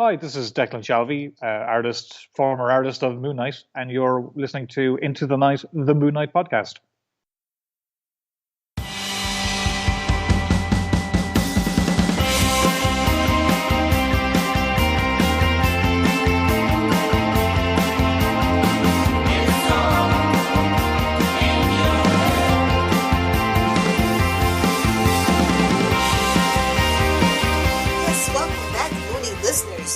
Hi, this is Declan Shalvey, former artist of Moon Knight, and you're listening to Into the Night, the Moon Knight podcast.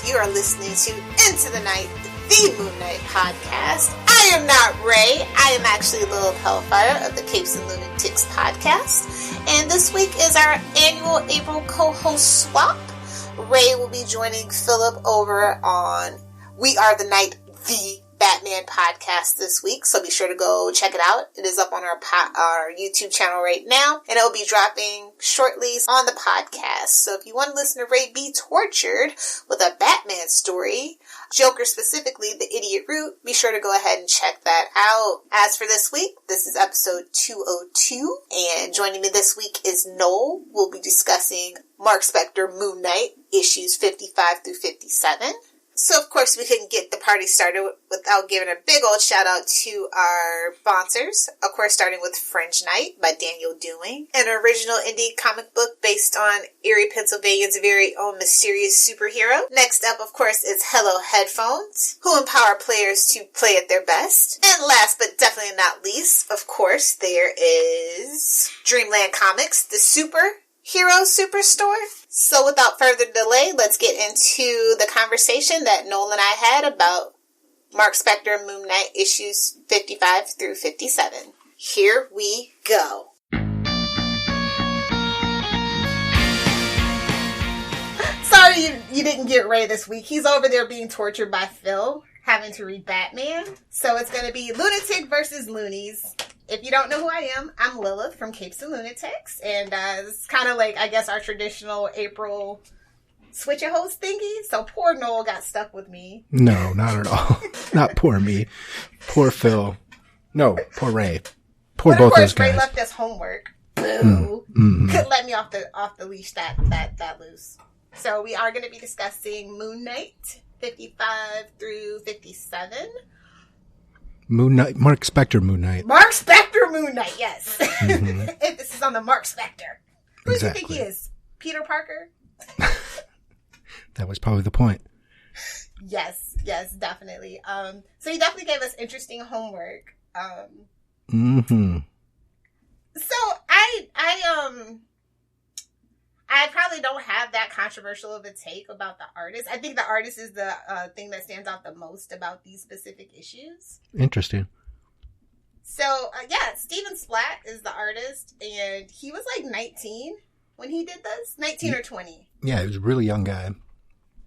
You are listening to Into the Night, the Moon Knight podcast. I am not Ray. I am actually Lilith Hellfire of the Capes and Lunatics podcast. And this week is our annual April co-host swap. Ray will be joining Philip over on We Are the Night, the Batman podcast this week, so be sure to go check it out. It is up on our YouTube channel right now, and it will be dropping shortly on the podcast. So if you want to listen to Ray be tortured with a Batman story, Joker specifically, the Idiot Root, be sure to go ahead and check that out. As for this week, this is episode 202, and joining me this week is Knol. We'll be discussing MARC SPECTOR Moon Knight, issues 55 through 57. So, of course, we couldn't get the party started without giving a big old shout-out to our sponsors. Of course, starting with Fringe Knight by Daniel Dewing, an original indie comic book based on Erie, Pennsylvania's very own mysterious superhero. Next up, of course, is Hello Headphones, who empower players to play at their best. And last, but definitely not least, of course, there is Dreamland Comics, the Superhero Superstore. So without further delay, let's get into the conversation that Knol and I had about MARC SPECTOR Moon Knight issues 55 through 57. Here we go. Sorry you didn't get Ray this week. He's over there being tortured by Phil, having to read Batman. So it's going to be Lunatic versus Loonies. If you don't know who I am, I'm Lilith from Capes and Lunatics, and it's kind of like, I guess, our traditional April switch-a-host thingy, so poor Knol got stuck with me. No, not at all. Not poor me. Poor Phil. No, poor Ray. Poor both those guys. Ray left us homework. Boo. Mm-hmm. Couldn't let me off the leash that loose. So we are going to be discussing Moon Knight, 55 through 57. Moon Knight, MARC SPECTOR Moon Knight. MARC SPECTOR Moon Knight, yes. Mm-hmm. This is on the MARC SPECTOR. Who do you think he is? Peter Parker? That was probably the point. Yes, definitely. So he definitely gave us interesting homework. Mm-hmm. So I probably don't have that controversial of a take about the artist. I think the artist is the thing that stands out the most about these specific issues. Interesting. So, Steven Splatt is the artist, and he was like 19 when he did this. 19 or 20. Yeah, he was a really young guy.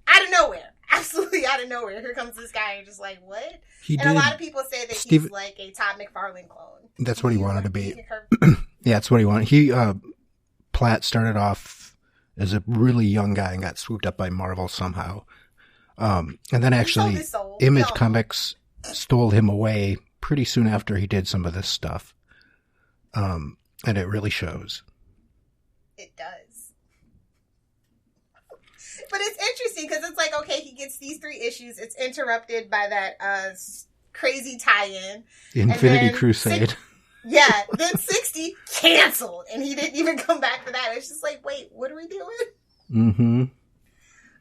Out of nowhere. Absolutely out of nowhere. Here comes this guy, and you're just like, what? A lot of people say that he's like a Todd McFarlane clone. That's what he wanted to be. Yeah, that's what he wanted. Platt started off as a really young guy and got swooped up by Marvel somehow. And then actually Image Comics stole him away pretty soon after he did some of this stuff. And it really shows. It does. But it's interesting because it's like, okay, he gets these 3 issues. It's interrupted by that crazy tie-in. Infinity Crusade. Yeah, then 60 canceled, and he didn't even come back for that. It's just like, wait, what are we doing? Mm-hmm.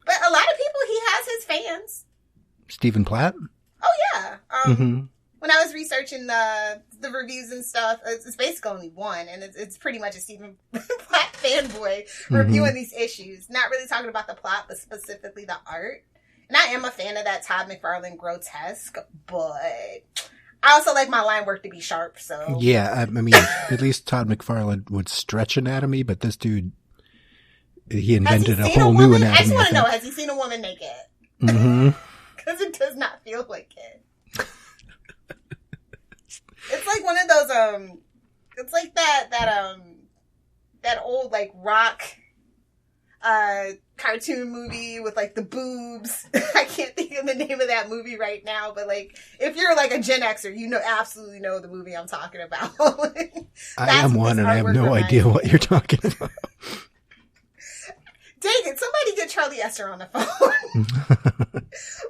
But a lot of people, he has his fans. Stephen Platt? Oh, yeah. When I was researching the reviews and stuff, it's basically only one, and it's pretty much a Stephen Platt fanboy reviewing these issues. Not really talking about the plot, but specifically the art. And I am a fan of that Todd McFarlane grotesque, but I also like my line work to be sharp, so. Yeah, I mean, at least Todd McFarlane would stretch anatomy, but this dude, he invented a whole new anatomy. I just want to know, has he seen a woman naked? Mm-hmm. Because it does not feel like it. It's like one of those, it's like that old, like, rock, cartoon movie with like the boobs. I can't think of the name of that movie right now, but like if you're like a Gen Xer, you absolutely know the movie I'm talking about. I am one and I have no idea what you're talking about. Dang it, somebody get Charlie Esther on the phone.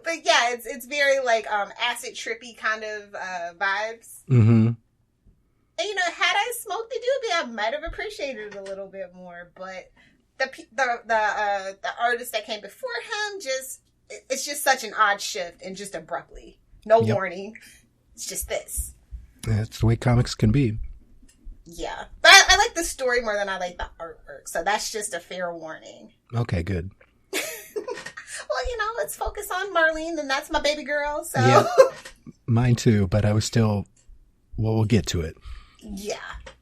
But yeah, it's very like acid trippy kind of vibes. Mm-hmm. And you know, had I smoked the doobie, I might have appreciated it a little bit more. But the artist that came before him, it's just such an odd shift and just abruptly, no warning. It's just this. That's the way comics can be. Yeah, but I like the story more than I like the artwork, so that's just a fair warning. Okay, good. Well, you know, let's focus on Marlene, and that's my baby girl. So yeah, mine too. But I was still. Well, we'll get to it. Yeah,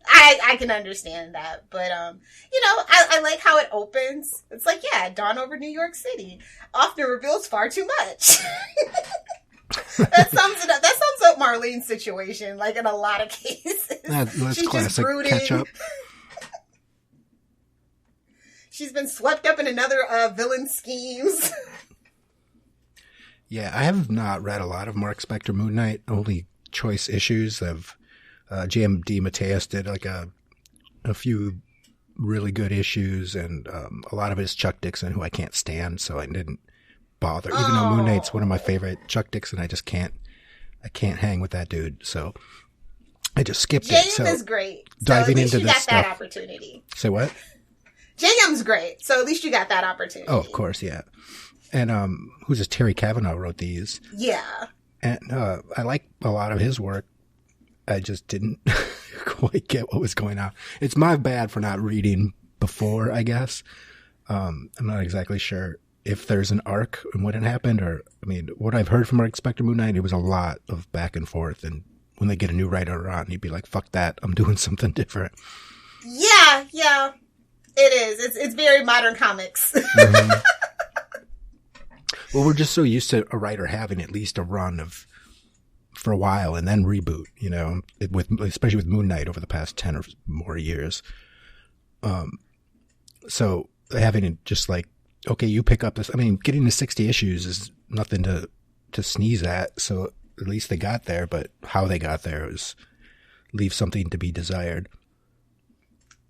I can understand that, but you know, I like how it opens. It's like, yeah, dawn over New York City often reveals far too much. That sums it up. That sums up Marlene's situation, like in a lot of cases. That's She's classic. just brooding. Catch up. She's been swept up in another villain schemes. Yeah, I have not read a lot of Mark Spector Moon Knight. Only choice issues of JMD Mateus did like a few really good issues, and a lot of it is Chuck Dixon, who I can't stand, so I didn't bother. Even though Moon Knight's one of my favorite, Chuck Dixon, I can't hang with that dude, so I just skipped it. So is great. Diving into you this got stuff. That opportunity. Say what? JM's great, so at least you got that opportunity. Oh, of course, yeah. And who's this? Terry Kavanagh wrote these. Yeah. And I like a lot of his work. I just didn't quite get what was going on. It's my bad for not reading before, I guess. I'm not exactly sure if there's an arc and what had happened, or, I mean, what I've heard from Mark Spector Moon Knight, it was a lot of back and forth. And when they get a new writer on, he'd be like, fuck that, I'm doing something different. Yeah, it is. It's very modern comics. Mm-hmm. Well, we're just so used to a writer having at least a run of for a while and then reboot, you know, especially with Moon Knight over the past 10 or more years. So having it just like, okay, you pick up this, I mean, getting to 60 issues is nothing to sneeze at. So at least they got there, but how they got there leave something to be desired.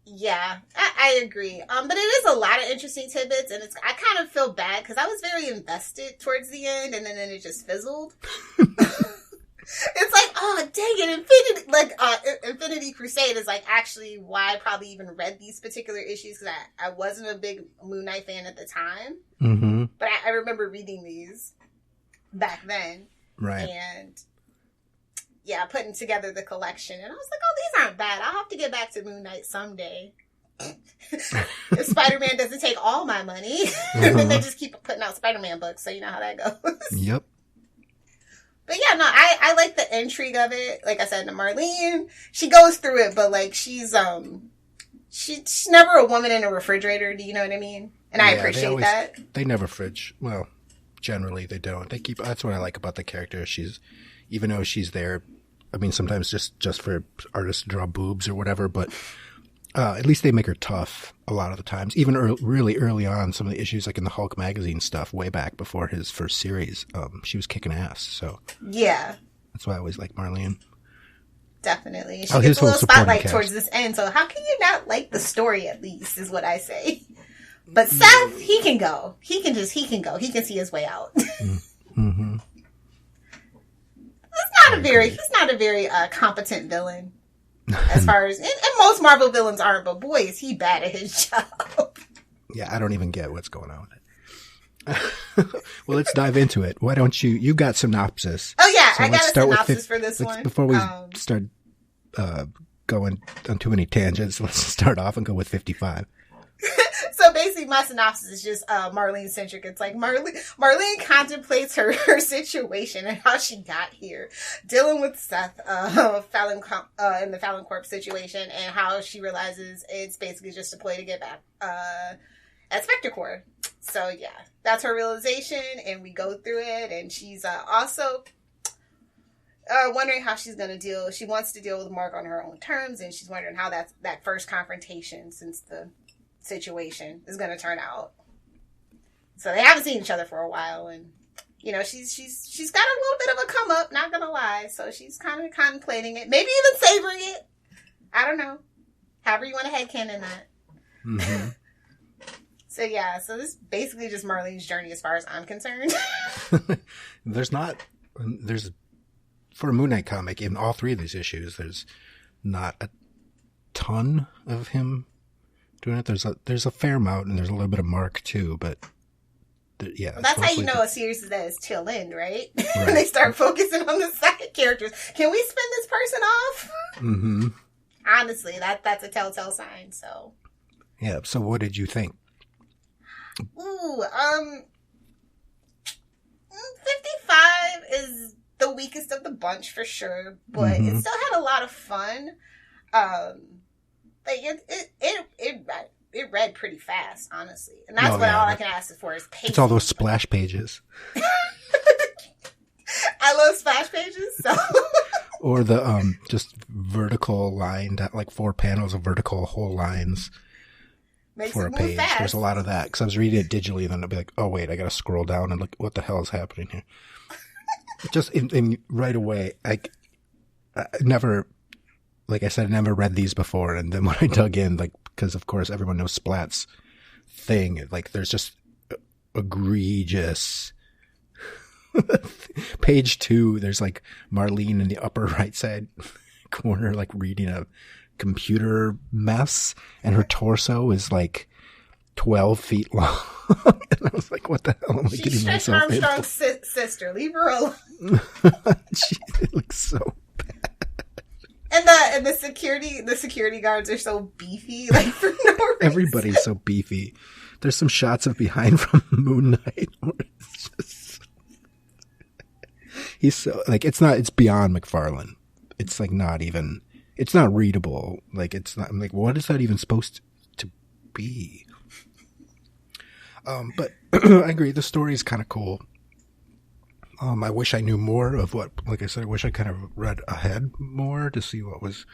Yeah, I agree. But it is a lot of interesting tidbits, and I kind of feel bad because I was very invested towards the end, and then it just fizzled. It's like, oh, dang it, Infinity Crusade is like actually why I probably even read these particular issues, because I wasn't a big Moon Knight fan at the time. Mm-hmm. But I remember reading these back then. Right. And yeah, putting together the collection. And I was like, oh, these aren't bad. I'll have to get back to Moon Knight someday. If Spider-Man doesn't take all my money. And then they just keep putting out Spider-Man books, so you know how that goes. Yep. But yeah, no, I like the intrigue of it. Like I said, Marlene, she goes through it, but like she's never a woman in a refrigerator, do you know what I mean? And I appreciate that. They never fridge. Well, generally they don't. That's what I like about the character. Even though she's there, I mean, sometimes just for artists to draw boobs or whatever, but at least they make her tough a lot of the times. Even really early on, some of the issues, like in the Hulk magazine stuff, way back before his first series, she was kicking ass. So yeah, that's why I always like Marlene. Definitely. She gets a little spotlight towards this end, so how can you not like the story at least, is what I say. But Seth, he can go. He can go. He can see his way out. Mm-hmm. He's not a very competent villain, as far as, and most Marvel villains aren't, but boy, is he bad at his job. Yeah, I don't even get what's going on with it. Well, let's dive into it. Why don't you got synopsis. Oh yeah, so I got a synopsis for this one. Before we start going on too many tangents, let's start off and go with 55. So basically, my synopsis is just Marlene-centric. It's like Marlene contemplates her situation and how she got here, dealing with Seth in the Fallon Corp situation, and how she realizes it's basically just a ploy to get back at SPECTOR Corps. So yeah, that's her realization, and we go through it, and she's also wondering how she's going to deal. She wants to deal with Mark on her own terms, and she's wondering how that first confrontation since the situation is going to turn out. So they haven't seen each other for a while, and you know she's got a little bit of a come up, not gonna lie. So she's kind of contemplating it, maybe even savoring it. I don't know. However you want to headcanon that. Mm-hmm. So yeah, so this is basically just Marlene's journey as far as I'm concerned. There's for a Moon Knight comic, in all three of these issues, there's not a ton of him doing it. There's a fair amount, and there's a little bit of MARC too, but yeah. Well, that's how you know a series is at its tail end, right? When they start focusing on the side characters. Can we spin this person off? Mm-hmm. Honestly, that's a telltale sign, so. Yeah, so what did you think? Ooh, 55 is the weakest of the bunch for sure, but it still had a lot of fun. Like it read pretty fast, honestly, and that's all I can ask for is patience. It's all those splash pages. I love splash pages, so. Or the just vertical lined, like 4 panels of vertical whole lines. Makes for a page. Fast. There's a lot of that because I was reading it digitally, and then I'll be like, "Oh wait, I got to scroll down and look what the hell is happening here." Just in right away, I never, like I said, I never read these before, and then when I dug in, like because of course everyone knows Splatt's thing, like there's just egregious. Page 2, there's like Marlene in the upper right side corner, like reading a computer mess, and her torso is like 12 feet long. And I was like, what the hell am I getting myself into? Armstrong's sister. Leave her alone. It looks so bad. And the security guards are so beefy, like for no reason. Everybody's so beefy. There's some shots of behind from Moon Knight where it's just he's so like it's beyond McFarlane. It's like not even. It's not readable. Like, it's not, I'm like, what is that even supposed to be? But I agree. The story is kind of cool. I wish I knew more of what, like I said, I wish I kind of read ahead more to see what was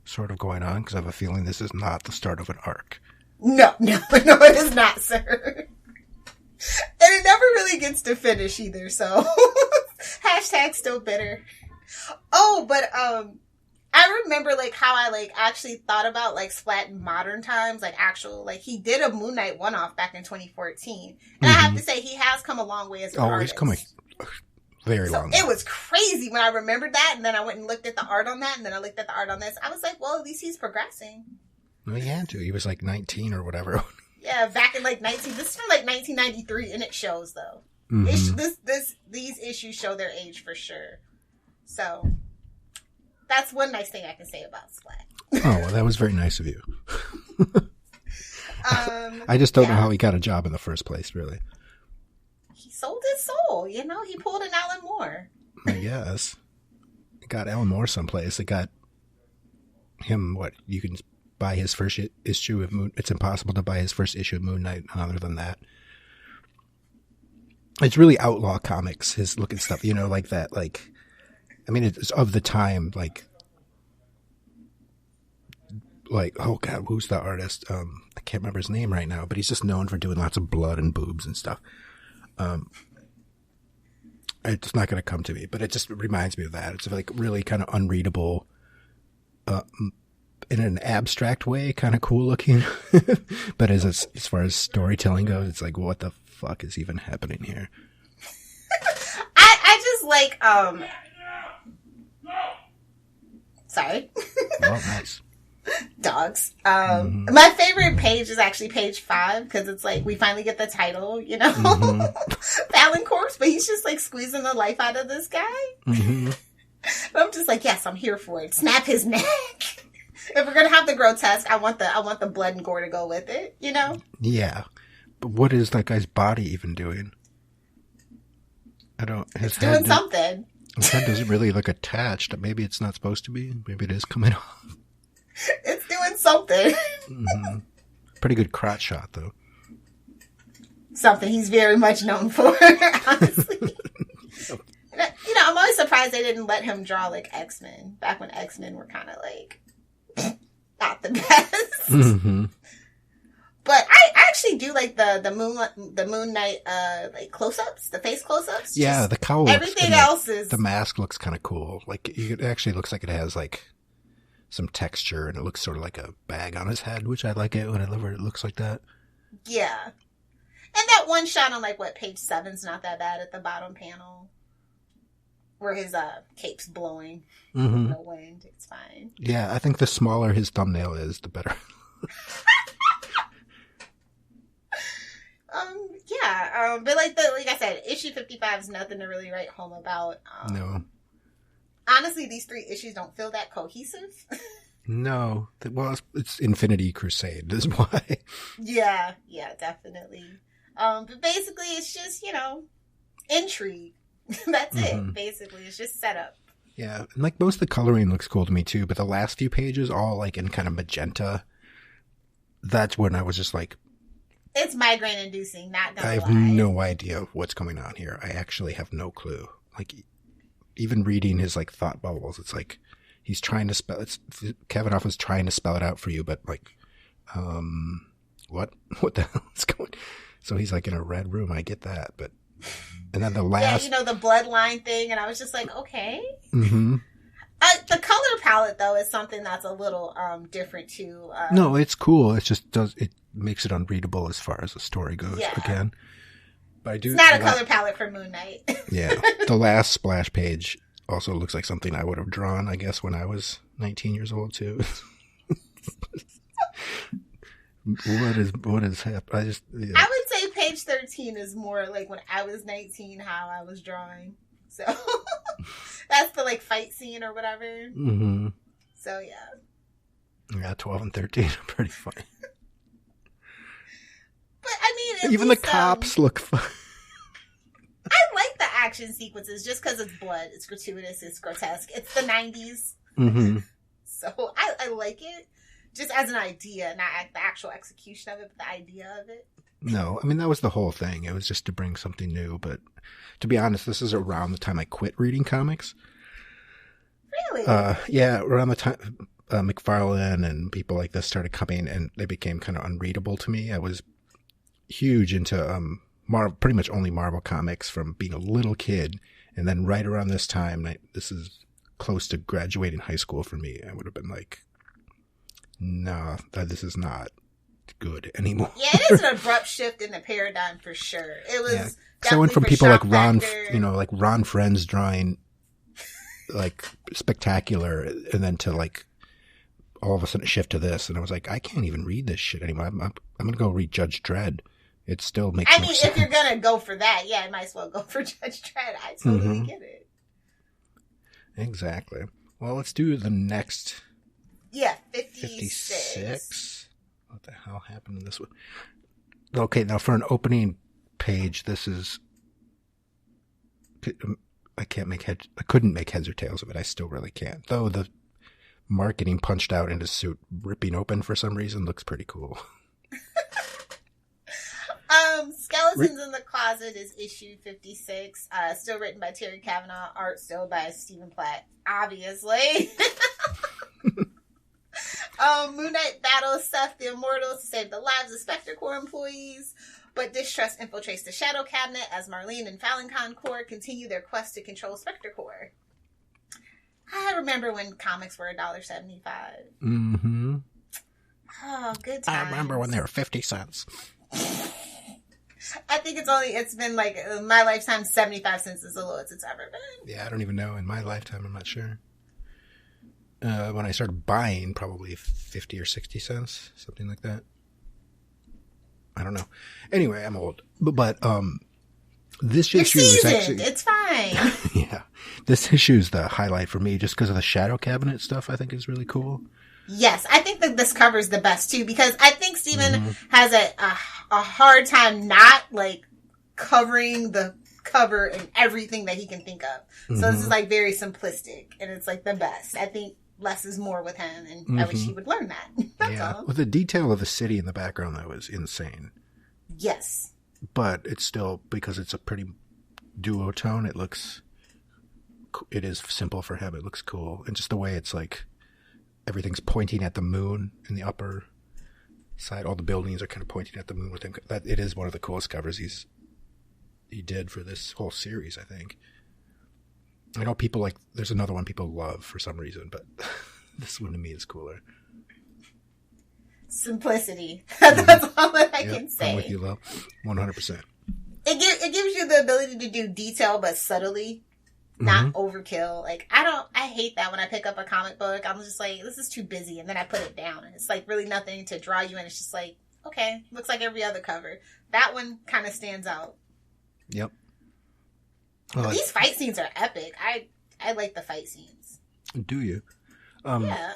sort of going on, because I have a feeling this is not the start of an arc. No, it is not, sir. And it never really gets to finish either, so. Hashtag still bitter. Oh, but, I remember, like, how I, like, actually thought about, like, Splatt in modern times, like, he did a Moon Knight one-off back in 2014. And I have to say, he has come a long way as an artist. He's come a very long way. It was crazy when I remembered that, and then I went and looked at the art on that, and then I looked at the art on this. I was like, well, at least he's progressing. Well, he had to. He was, like, 19 or whatever. Yeah, back in, like, this is from, like, 1993, and it shows, though. These issues show their age for sure. So... that's one nice thing I can say about Splatt. Oh, well, that was very nice of you. I just don't know how he got a job in the first place, really. He sold his soul, you know? He pulled an Alan Moore. I guess. It got Alan Moore someplace. It got him, you can buy his first issue of Moon... It's impossible to buy his first issue of Moon Knight other than that. It's really outlaw comics, his look and stuff, you know, like that, like... I mean, it's of the time, like, oh God, who's the artist? I can't remember his name right now, but he's just known for doing lots of blood and boobs and stuff. It's not going to come to me, but it just reminds me of that. It's like really kind of unreadable, in an abstract way, kind of cool looking. But as far as storytelling goes, it's like, what the fuck is even happening here? I just like, sorry. Oh, nice. Dogs. My favorite page is actually page 5, because it's like we finally get the title, you know? Fallon Corpse, but he's just like squeezing the life out of this guy. And I'm just like, yes, I'm here for it. Snap his neck. If we're gonna have the grotesque, I want the blood and gore to go with it, you know? Yeah. But what is that guy's body even doing? It's doing something. His head doesn't really look attached. Maybe it's not supposed to be. Maybe it is coming off. It's doing something. Pretty good crotch shot, though. Something he's very much known for, honestly. You know, I'm always surprised they didn't let him draw, like, X-Men. Back when X-Men were kind of, like, not the best. But I actually do like the Moon Knight like close-ups, the face close-ups. Yeah, the cowl. Everything else is the mask looks kind of cool. Like it actually looks like it has like some texture, and it looks sort of like a bag on his head, which I like it whenever it looks like that. Yeah. And that one shot on, like, page 7's not that bad at the bottom panel. Where his cape's blowing in the wind. It's fine. Yeah, I think the smaller his thumbnail is, the better. But like I said, issue 55 is nothing to really write home about. No. Honestly, these 3 issues don't feel that cohesive. No. Well, it's Infinity Crusade is why. Yeah, definitely. But basically, it's just, intrigue. That's it, basically. It's just setup. Yeah, and like most of the coloring looks cool to me too, but the last few pages, all like in kind of magenta, that's when I was just like... It's migraine-inducing, not gonna lie. I have no idea what's going on here. I actually have no clue. Like, even reading his like thought bubbles, it's like he's trying to spell... Kavanagh is trying to spell it out for you, but like, what the hell is going... So he's like in a red room, I get that, but... And then the last... Yeah, the bloodline thing, and I was just like, okay. Mm-hmm. The color palette, though, is something that's a little different, too. No, it's cool. It just it makes it unreadable as far as the story goes, again. But I do... It's not a color palette for Moon Knight. Yeah. The last splash page also looks like something I would have drawn, I guess, when I was 19 years old, too. What is happening? I would say page 13 is more like when I was 19, how I was drawing. So that's the like fight scene or whatever. Mm-hmm. So yeah, 12 and 13 are pretty funny. But I mean, even the cops look fun. I like the action sequences just because it's blood, it's gratuitous, it's grotesque, it's the 90s. Mm-hmm. So I like it. Just as an idea, not the actual execution of it, but the idea of it. No, I mean, that was the whole thing. It was just to bring something new. But to be honest, this is around the time I quit reading comics. Really? Yeah, around the time McFarlane and people like this started coming, and they became kind of unreadable to me. I was huge into pretty much only Marvel comics from being a little kid. And then right around this time, this is close to graduating high school for me. I would have been like, no, this is not good anymore. Yeah, it is an abrupt shift in the paradigm for sure. It was. Yeah. So I went from people like Ron, like Ron Friends drawing like spectacular, and then to like all of a sudden shift to this, and I was like, I can't even read this shit anymore. I'm gonna go read Judge Dredd. It still makes. I mean, if you're gonna go for that, I might as well go for Judge Dredd. I totally get it. Exactly. Well, let's do the next. Yeah, 56. What the hell happened in this one? Okay, now for an opening page, this is... I couldn't make heads or tails of it. I still really can't. Though the marketing punched out in his suit, ripping open for some reason, looks pretty cool. Skeletons in the Closet is issue 56. Still written by Terry Kavanagh. Art still by Stephen Platt, obviously. Moon Knight battles Seth the Immortal to save the lives of Spector Corps employees, but distrust infiltrates the Shadow Cabinet as Marlene and Falincon Corps continue their quest to control Spector Corps. I remember when comics were $1.75. Mm-hmm. Oh, good times. I remember when they were 50 cents. I think it's been like my lifetime, 75 cents is the lowest it's ever been. Yeah, I don't even know. In my lifetime, I'm not sure. When I started buying, probably 50 or 60 cents, something like that. I don't know. Anyway, I'm old. But this issue is actually... It's fine. Yeah. This issue is the highlight for me just because of the Shadow Cabinet stuff I think is really cool. Yes, I think that this cover is the best too, because I think Steven has a hard time not like covering the cover and everything that he can think of. So this is like very simplistic, and it's like the best. I think less is more with him, and I wish he would learn that. That's all. Well, the detail of the city in the background though is insane. Yes, but it's still, because it's a pretty duotone, it is simple for him. It looks cool, and just the way it's like everything's pointing at the moon in the upper side. All the buildings are kind of pointing at the moon with him. That it is one of the coolest covers he did for this whole series, I think. I know people there's another one people love for some reason, but this one to me is cooler. simplicity. That's all that I can say. I'm with you, Lo. 100%. It gives you the ability to do detail, but subtly, not overkill. Like, I hate that when I pick up a comic book. I'm just like, this is too busy, and then I put it down. And it's like really nothing to draw you in. It's just like, okay, looks like every other cover. That one kind of stands out. Yep. Well, these fight scenes are epic. I like the fight scenes. Do you? Yeah.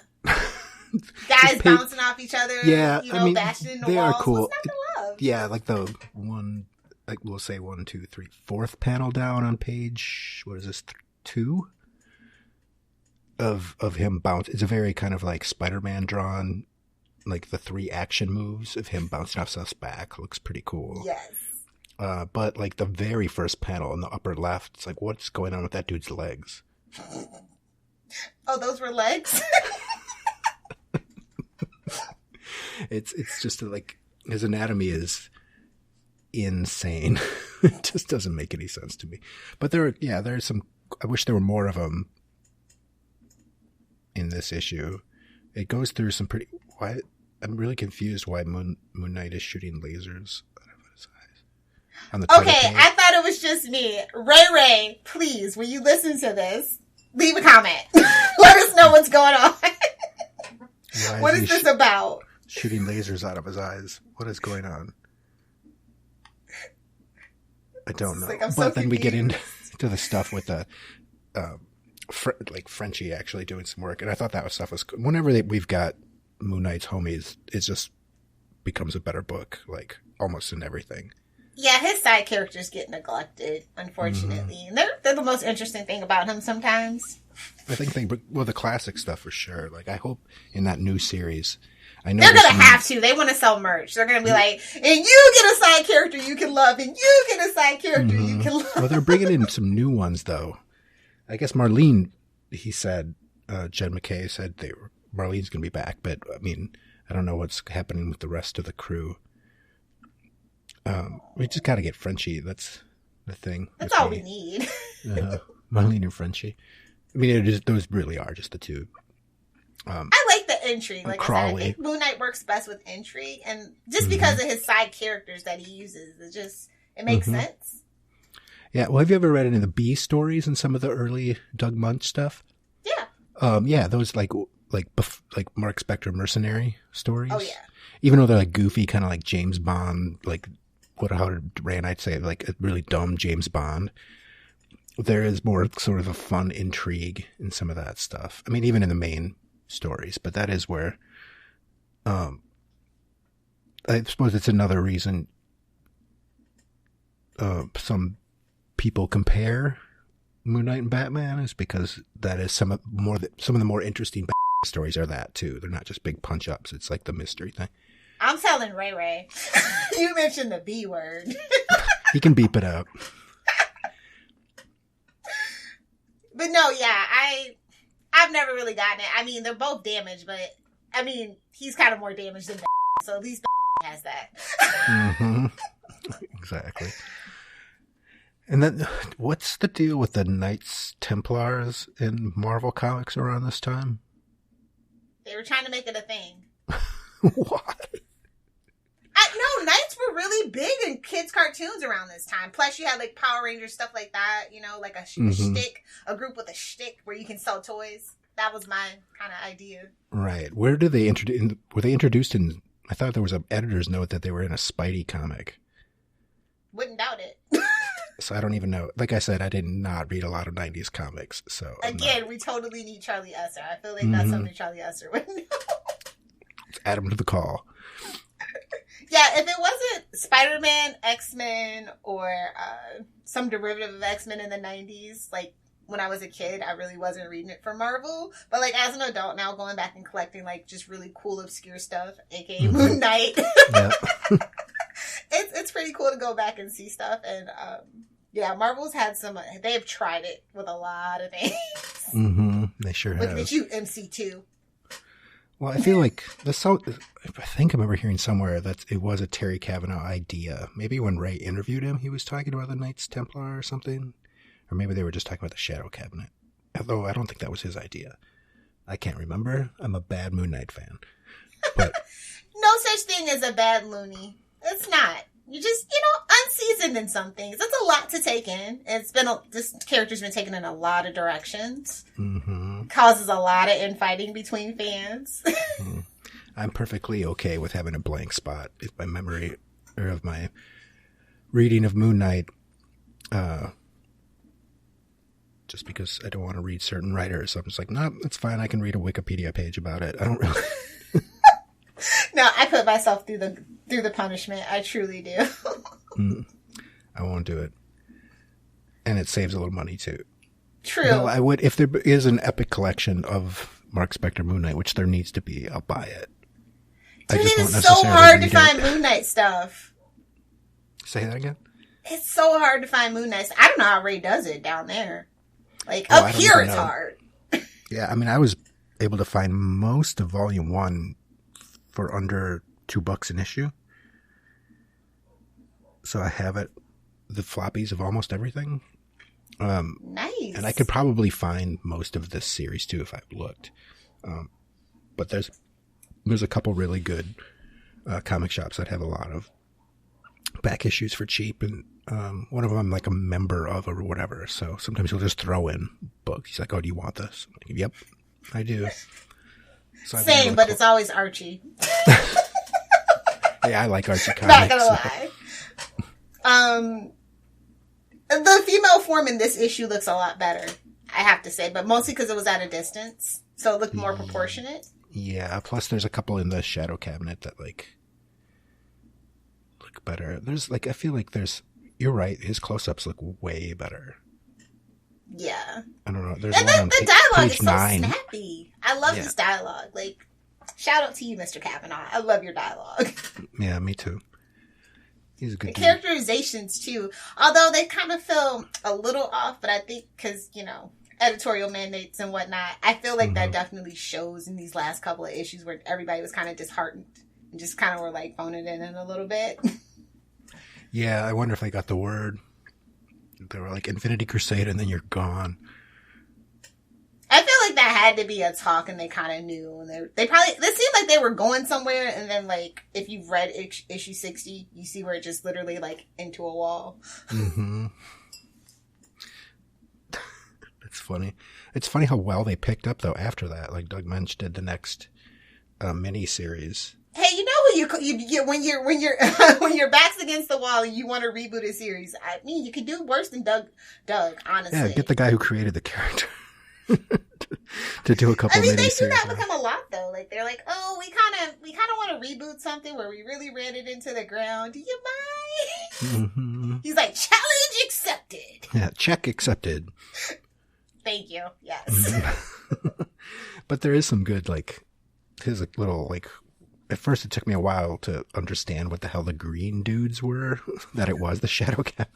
Guys bouncing off each other. Yeah, I mean, bashing into they walls. are cool. What's not to love? Yeah, like the one, like we'll say 1, 2, 3, 4th panel down on page. What is this? 2 of him bounce. It's a very kind of like Spider-Man drawn, like the 3 action moves of him bouncing off Seth's back. Looks pretty cool. Yes. But like the very first panel in the upper left, it's like, what's going on with that dude's legs? Oh, those were legs? It's just like his anatomy is insane. It just doesn't make any sense to me. But there's some. I wish there were more of them in this issue. It goes through some pretty. Why I'm really confused why Moon Knight is shooting lasers out of his eyes. On the okay, I thought it was just me. Ray, please, when you listen to this, leave a comment. Let us know what's going on. What is this about? Shooting lasers out of his eyes. What is going on? I don't know. But then we get into the stuff with the like Frenchie actually doing some work, and I thought that stuff was good. Whenever we've got Moon Knight's homies, it just becomes a better book, like almost in everything. Yeah, his side characters get neglected, unfortunately. And they're the most interesting thing about him sometimes. I think the classic stuff for sure. Like, I hope in that new series, I know they're going to have to. They want to sell merch. They're going to be like, and you get a side character you can love, and you get a side character you can love. Well, they're bringing in some new ones, though. I guess Marlene, he said, Jen McKay said Marlene's going to be back, but I mean, I don't know what's happening with the rest of the crew. We just got to get Frenchie. That's the thing. That's all we need. Marlene and Frenchie. I mean, those really are just the two. I like the intrigue. Like I said, I think Moon Knight works best with intrigue, and just because of his side characters that he uses, it makes sense. Yeah. Well, have you ever read any of the B stories and some of the early Doug Munch stuff? Yeah. Yeah, those like Mark Spector mercenary stories. Oh yeah. Even though they're like goofy, kind of like James Bond, like how did Ray and I'd say, like a really dumb James Bond. There is more sort of a fun intrigue in some of that stuff. I mean, even in the main stories, but that is where, I suppose it's another reason, some people compare Moon Knight and Batman is because that is some of the more interesting stories are that too. They're not just big punch ups. It's like the mystery thing. I'm telling Ray. You mentioned the B word. He can beep it out. But no, yeah, I've never really gotten it. I mean, they're both damaged, but I mean, he's kind of more damaged than so at least has that. Exactly. And then, what's the deal with the Knights Templars in Marvel Comics around this time? They were trying to make it a thing. What? No, Knights were really big in kids' cartoons around this time. Plus, you had like Power Rangers, stuff like that. You know, like a shtick, a group with a shtick where you can sell toys. That was my kind of idea. Right. Where did they introduce? Were they introduced in? I thought there was an editor's note that they were in a Spidey comic. Wouldn't doubt it. So I don't even know. Like I said, I did not read a lot of 90s comics. So again, we totally need Charlie Esser. I feel like that's something Charlie Esser would know. Let's add him to the call. Yeah, if it wasn't Spider-Man, X-Men, or some derivative of X-Men in the 90s, like when I was a kid, I really wasn't reading it for Marvel. But like as an adult now, going back and collecting like just really cool, obscure stuff, aka Moon Knight. It's pretty cool to go back and see stuff. And yeah, Marvel's had they have tried it with a lot of things. They sure have. Look at you, MC2. Well, I feel like I think I remember hearing somewhere that it was a Terry Kavanagh idea. Maybe when Ray interviewed him, he was talking about the Knights Templar or something. Or maybe they were just talking about the Shadow Cabinet. Although I don't think that was his idea. I can't remember. I'm a bad Moon Knight fan. But no such thing as a bad loony. It's not. You just, unseasoned in some things. It's a lot to take in. This character's been taken in a lot of directions. Mm-hmm. Causes a lot of infighting between fans. I'm perfectly okay with having a blank spot if my memory or of my reading of Moon Knight. Just because I don't want to read certain writers. I'm just like, no, it's fine. I can read a Wikipedia page about it. I don't really. No, I put myself through the punishment. I truly do. I won't do it. And it saves a little money too. True. No, I would, if there is an epic collection of Mark Spector Moon Knight, which there needs to be, I'll buy it. Dude, it's so hard to find Moon Knight stuff. Say that again? It's so hard to find Moon Knight. I don't know how Ray does it down there. Up here it's hard. Yeah, I mean, I was able to find most of Volume 1 for under $2 an issue. So I have the floppies of almost everything. Nice. And I could probably find most of this series too if I looked. But there's a couple really good comic shops that have a lot of back issues for cheap, and one of them I'm like a member of or whatever. So sometimes he'll just throw in books. He's like, "Oh, do you want this?" I'm like, "Yep, I do." So same, but it's always Archie. Hey, I like Archie comics. Not gonna lie. The female form in this issue looks a lot better, I have to say, but mostly because it was at a distance, so it looked more proportionate. Yeah, plus there's a couple in the shadow cabinet that look better. There's I feel like you're right, his close-ups look way better. Yeah. I don't know. There's and one on the dialogue is so 9. snappy. I love this dialogue. Shout out to you, Mr. Kavanagh. I love your dialogue. Yeah, me too. He's a good dude. Characterizations too, although they kind of feel a little off, but I think because, editorial mandates and whatnot, I feel like that definitely shows in these last couple of issues where everybody was kind of disheartened and just kind of were phoning it in a little bit. Yeah, I wonder if I got the word. They were like Infinity Crusade and then you're gone. I feel like that had to be a talk and they kind of knew. And they seemed like they were going somewhere, and then if you've read issue 60, you see where it just literally into a wall. Mm-hmm. It's funny. It's funny how well they picked up though after that. Doug Mensch did the next mini series. Hey, you when your back's against the wall and you want to reboot a series, I mean, you could do worse than Doug, honestly. Yeah, get the guy who created the character to do a couple mini series. They do that become a lot though. They're like, oh, we kind of want to reboot something where we really ran it into the ground. Do you mind? Mm-hmm. He's like, challenge accepted. Yeah, check accepted. Thank you. Yes. Mm-hmm. But there is some good, his little, at first it took me a while to understand what the hell the green dudes were, that it was the Shadow Cabinet.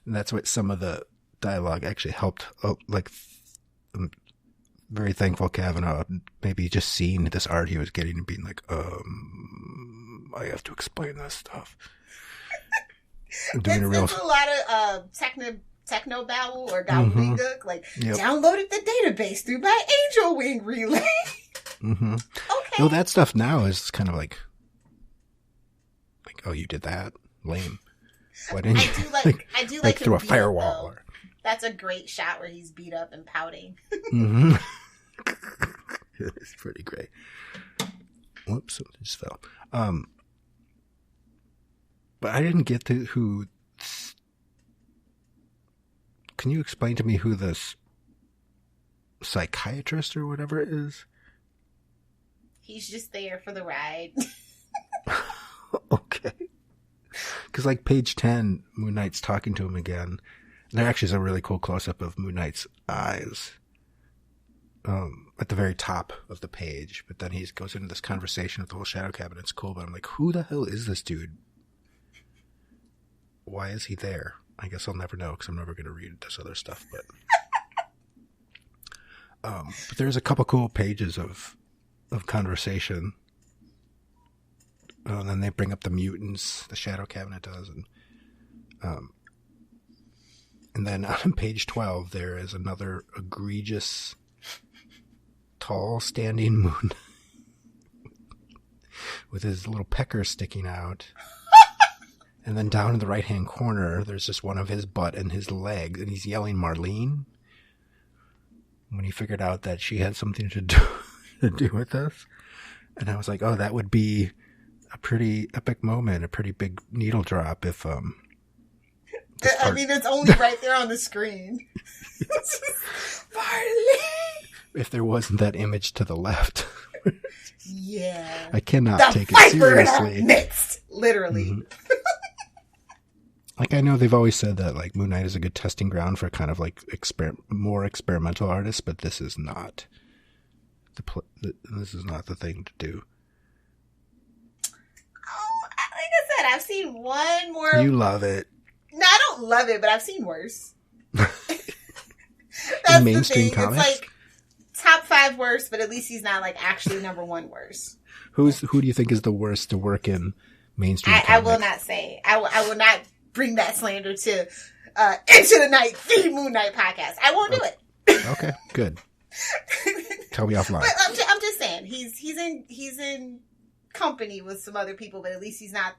And that's what some of the dialogue actually helped. I'm very thankful Kavanagh maybe just seeing this art he was getting and being like, I have to explain this stuff. It's a lot of techno babble or gobbledygook, downloaded the database through my Angel Wing relay. Mm-hmm. Okay. No, that stuff now is kind of like, oh, you did that? Lame. Why didn't you? I do like through a firewall. That's a great shot where he's beat up and pouting. Mm-hmm. It's pretty great. Whoops, it just fell. But I didn't get to who. Can you explain to me who this psychiatrist or whatever it is? He's just there for the ride. Okay. Because page 10, Moon Knight's talking to him again. And there actually is a really cool close-up of Moon Knight's eyes at the very top of the page. But then he goes into this conversation with the whole Shadow Cabinet. It's cool, but I'm like, who the hell is this dude? Why is he there? I guess I'll never know because I'm never going to read this other stuff. But there's a couple cool pages of conversation. And then they bring up the mutants, the Shadow Cabinet does. And then on page 12, there is another egregious, tall, standing moon with his little pecker sticking out. And then down in the right-hand corner, there's just one of his butt and his leg, and he's yelling Marlene when he figured out that she had something to do with this. And I was like, oh, that would be a pretty epic moment, a pretty big needle drop if I mean, it's only right there on the screen. Marlene! If there wasn't that image to the left. Yeah. I cannot take it seriously. In our midst, literally. Mm-hmm. Like, I know they've always said that, like, Moon Knight is a good testing ground for kind of, like, more experimental artists, but this is not this is not the thing to do. Oh, like I said, I've seen one more. You love it. No, I don't love it, but I've seen worse. In mainstream comics? It's like top 5 worst, but at least he's not, like, actually number 1 worst. Who do you think is the worst to work in mainstream comics? I will not say. I will not bring that slander to Into the Night, the Moon Knight podcast. I won't do it. Okay, good. Tell me offline. But I'm just saying he's in company with some other people, but at least he's not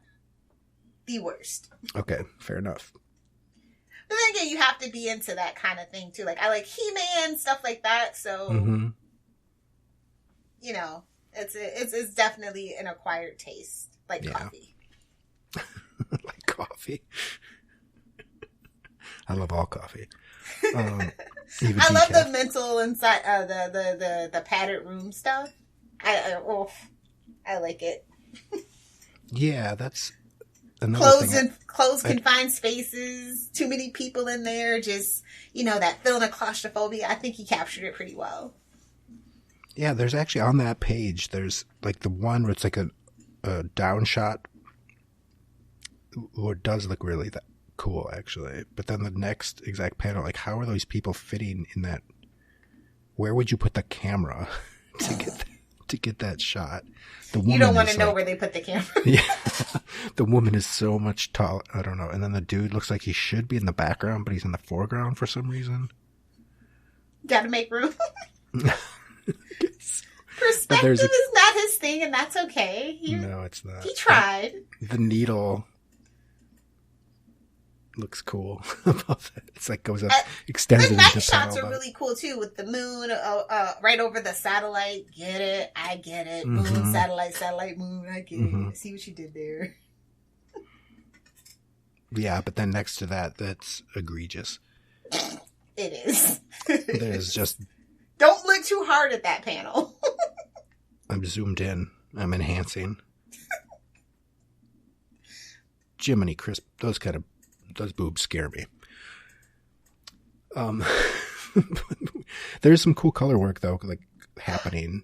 the worst. Okay, fair enough. But then again, you have to be into that kind of thing too. Like, I like He-Man, stuff like that. So, you know, it's definitely an acquired taste, like coffee. Like coffee. I love all coffee. I love the mental inside, the padded room stuff. I like it. Yeah, that's another thing. Closed confined spaces, too many people in there, just, you know, that feeling of claustrophobia. I think he captured it pretty well. Yeah, there's actually on that page, there's like the one where it's like a down shot, what does look really cool, actually. But then the next exact panel, like, how are those people fitting in that? Where would you put the camera to get that shot? You don't want to know where they put the camera. Yeah, the woman is so much taller. I don't know. And then the dude looks like he should be in the background, but he's in the foreground for some reason. Got to make room. Perspective is not his thing, and that's okay. No, it's not. He tried. The needle looks cool. It's like goes up, extends. The night shots are really cool too, with the moon right over the satellite. Get it? I get it. Moon, satellite, moon. I get it. I see what you did there. Yeah, but then next to that, that's egregious. It is. There's just. Don't look too hard at that panel. I'm zoomed in. I'm enhancing. Jiminy crisp. Those boobs scare me. There's some cool color work though, like happening.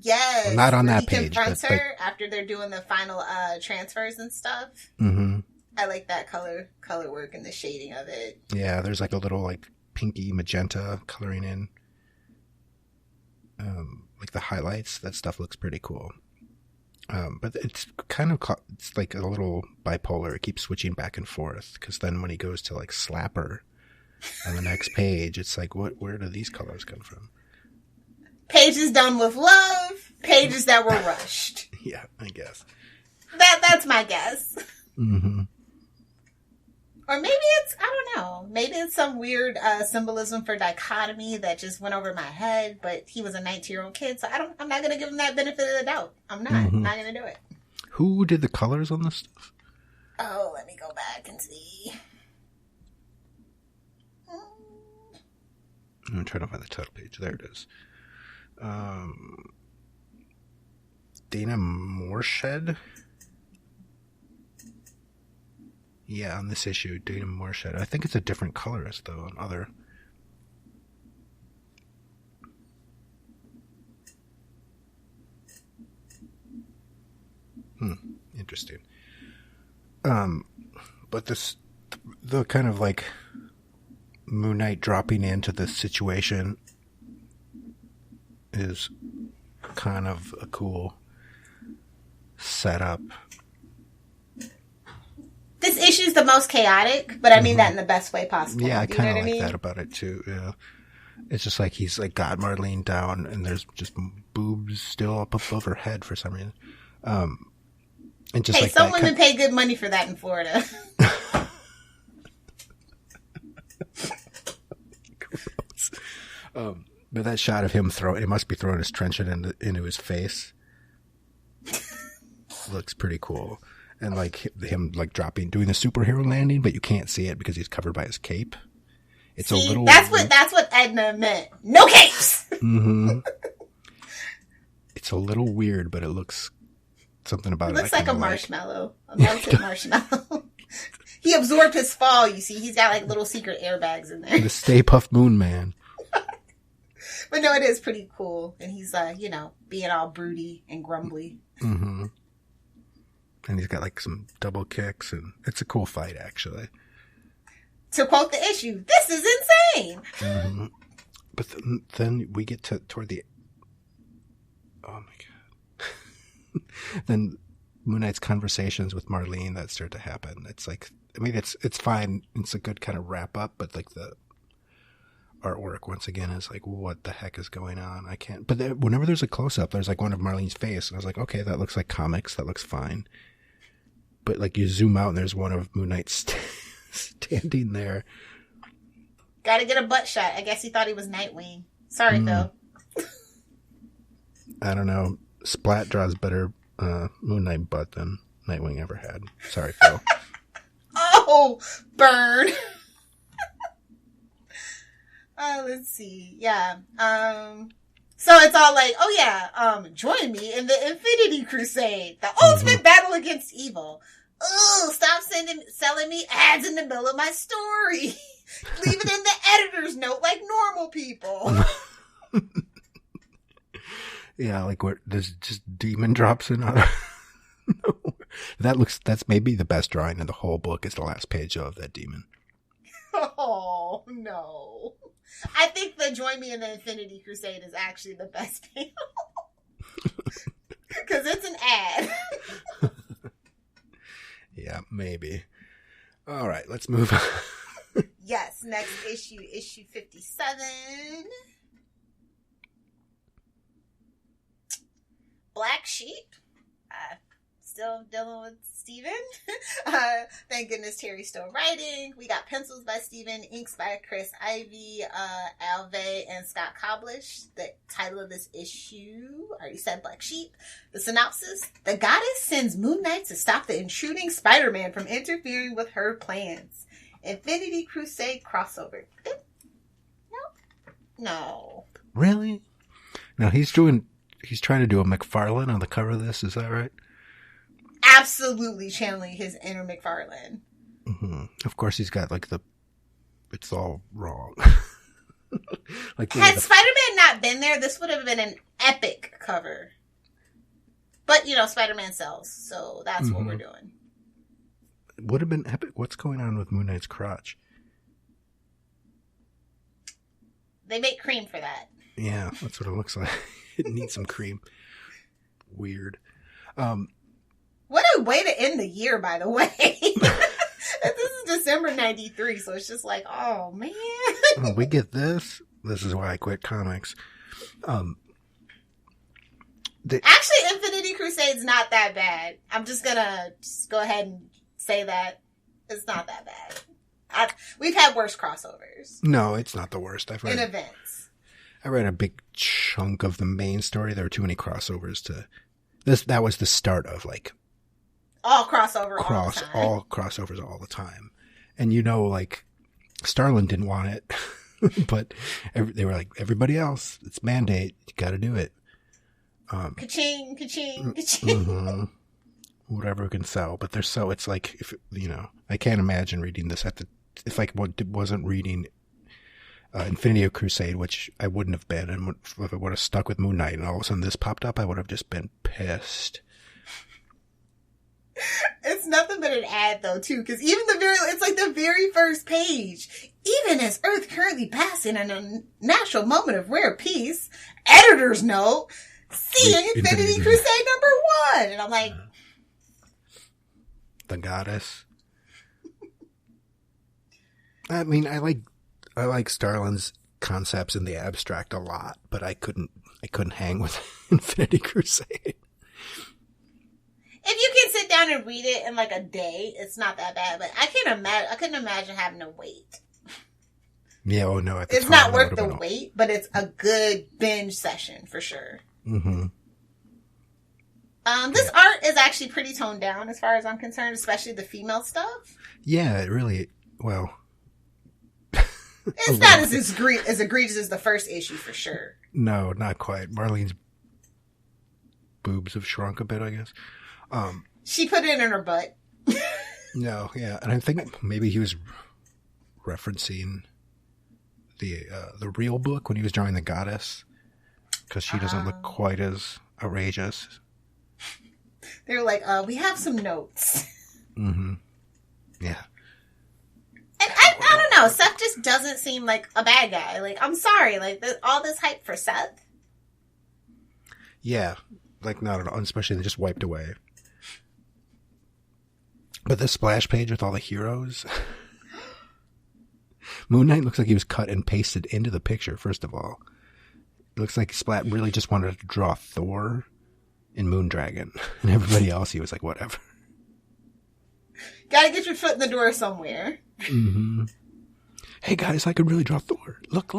Yes. Well, not on that page. He confronts her after they're doing the final transfers and stuff. Mm-hmm. I like that color work and the shading of it. Yeah, there's like a little like pinky magenta coloring in. Like the highlights, that stuff looks pretty cool. But it's kind of, it's like a little bipolar. It keeps switching back and forth. Because then when he goes to like slap her on the next page, it's like, where do these colors come from? Pages done with love, pages that were rushed. Yeah, I guess. That's my guess. Mm-hmm. Or maybe it's, I don't know, maybe it's some weird symbolism for dichotomy that just went over my head, but he was a 19-year-old kid, so I'm not going to give him that benefit of the doubt. I'm not going to do it. Who did the colors on this stuff? Oh, let me go back and see. I'm trying to find the title page. There it is. Dana Moreshead? Yeah, on this issue, Dana Moreshead. I think it's a different colorist, though, on other. Interesting. But the kind of like Moon Knight dropping into this situation is kind of a cool setup. This issue's the most chaotic, but I mean that in the best way possible. Yeah, I kind of like that about it too. Yeah, it's just like he's like got Marlene down, and there's just boobs still up above her head for some reason. And just hey, some women pay good money for that in Florida. But that shot of him it must be throwing his trenchant into his face. Looks pretty cool. And like him like doing the superhero landing, but you can't see it because he's covered by his cape. It's a little. That's what Edna meant. No capes. Mm-hmm. It's a little weird, but it looks something about it. Looks like a marshmallow, a melted marshmallow. He absorbed his fall. You see, he's got like little secret airbags in there. The Stay Puft Moon Man. But no, it is pretty cool, and he's being all broody and grumbly. Mm-hmm. And he's got like some double kicks, and it's a cool fight actually. To quote the issue, this is insane. Mm-hmm. But then we get toward the. Oh my god! Then Moon Knight's conversations with Marlene that start to happen. It's like, I mean, it's fine. It's a good kind of wrap up, but like the artwork once again is like, what the heck is going on? I can't. But whenever there's a close up, there's like one of Marlene's face, and I was like, okay, that looks like comics. That looks fine. But like you zoom out, and there's one of Moon Knight standing there. Got to get a butt shot. I guess he thought he was Nightwing. Sorry, Phil. I don't know. Splat draws better Moon Knight butt than Nightwing ever had. Sorry, Phil. Oh, burn. Let's see. Yeah. So it's all like, oh yeah, join me in the Infinity Crusade, the ultimate battle against evil. Oh, stop selling me ads in the middle of my story. Leave it in the editor's note like normal people. Yeah, like where there's just demon drops in on that's maybe the best drawing in the whole book is the last page of that demon. Oh, no. I think the Join Me in the Infinity Crusade is actually the best panel. Because it's an ad. Yeah, maybe. All right, let's move on. Yes, next issue 57. Black Sheep. Still dealing with Steven. Thank goodness Terry's still writing. We got pencils by Steven, inks by Chris Ivy, Alve, and Scott Koblish. The title of this issue, I already said Black Sheep. The synopsis: the goddess sends Moon Knight to stop the intruding Spider-Man from interfering with her plans. Infinity Crusade crossover. No. Really? No, he's trying to do a McFarlane on the cover of this. Is that right? Absolutely channeling his inner McFarlane. Mm-hmm. Of course, he's got like it's all wrong. Like had Spider-Man not been there, this would have been an epic cover. But Spider-Man sells, so that's what we're doing. It would have been epic. What's going on with Moon Knight's crotch? They make cream for that. Yeah, that's what it looks like. It needs some cream. Weird. What a way to end the year, by the way. This is December 93, so it's just like, oh, man. We get this. This is why I quit comics. Actually, Infinity Crusade's not that bad. I'm just going to go ahead and say that. It's not that bad. We've had worse crossovers. No, it's not the worst. I've read in events. I read a big chunk of the main story. There were too many crossovers to this. That was the start of like all crossover, all crossovers all the time. And like Starlin didn't want it, but they were like, everybody else, it's mandate. You got to do it. Ka-ching, ka-ching, ka-ching. Mm-hmm. Whatever can sell, but it's like, if I can't imagine reading this if I wasn't reading Infinity Crusade, which I wouldn't have been, and if I would have stuck with Moon Knight and all of a sudden this popped up, I would have just been pissed. It's nothing but an ad though, too, because it's like the very first page. Even as Earth currently passing in a natural moment of rare peace, editor's note, seeing Infinity Crusade #1. And I'm like, the goddess. I mean, I like Starlin's concepts in the abstract a lot, but I couldn't hang with Infinity Crusade. If you can sit down and read it in like a day, it's not that bad. But I couldn't imagine having to wait. Yeah, oh no, it's not worth the wait, but it's a good binge session for sure. Mm-hmm. This art is actually pretty toned down as far as I'm concerned, especially the female stuff. Yeah, it really, well. It's not as egregious as the first issue for sure. No, not quite. Marlene's boobs have shrunk a bit, I guess. She put it in her butt. No, yeah, and I think maybe he was referencing the real book when he was drawing the goddess, because she doesn't look quite as outrageous. They were like, we have some notes. Mm-hmm. Yeah. And I don't know, Seth just doesn't seem like a bad guy. Like, I'm sorry, like, all this hype for Seth. Yeah, like, not at all, especially they just wiped away. But the splash page with all the heroes... Moon Knight looks like he was cut and pasted into the picture, first of all. It looks like Splat really just wanted to draw Thor and Moondragon. And everybody else, he was like, whatever. Gotta get your foot in the door somewhere. Mm-hmm. Hey guys, I could really draw Thor. Look.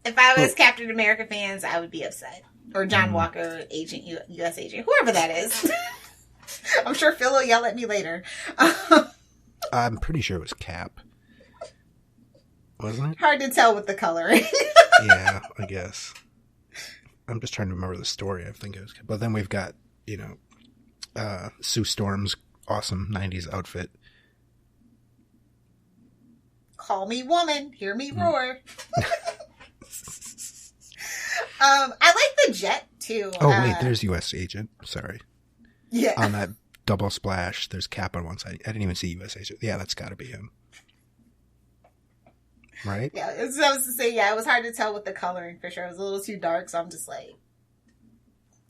If I was Captain America fans, I would be upset. Or John Walker, U.S. agent, whoever that is. I'm sure Phil will yell at me later. I'm pretty sure it was Cap. Wasn't it? Hard to tell with the coloring. Yeah, I guess. I'm just trying to remember the story. I think it was Cap. But then we've got, Sue Storm's awesome 90s outfit. Call me woman. Hear me roar. I like the jet, too. Oh, wait, there's U.S. agent. Sorry. Yeah. On that double splash, there's Cap on one side. I didn't even see U.S. agent. Yeah, that's got to be him. Right? Yeah, I was to say, it was hard to tell with the coloring for sure. It was a little too dark, so I'm just like...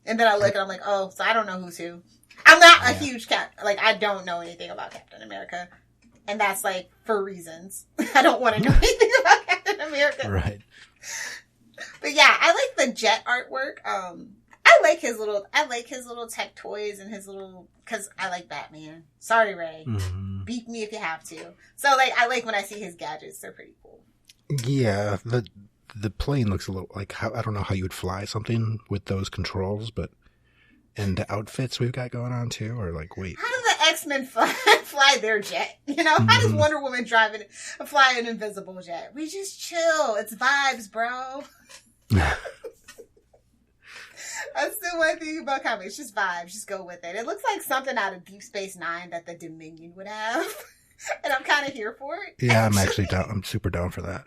And then I look and I'm like, oh, so I don't know who's who. I'm not a huge I don't know anything about Captain America. And that's like, for reasons. I don't want to know anything about Captain America. Right. But yeah, I like the jet artwork. I like his little tech toys and his little, cause I like Batman. Sorry, Ray. Mm-hmm. Beat me if you have to. So like, I like when I see his gadgets. They're pretty cool. Yeah. The plane looks a little like I don't know how you would fly something with those controls, and the outfits we've got going on too are like, wait. How do the X-Men fly their jet? How does Wonder Woman fly an invisible jet? We just chill. It's vibes, bro. That's the one thing about comics. It's just vibes. Just go with it. It looks like something out of Deep Space Nine that the Dominion would have. And I'm kind of here for it. Yeah, I'm actually down. I'm super down for that.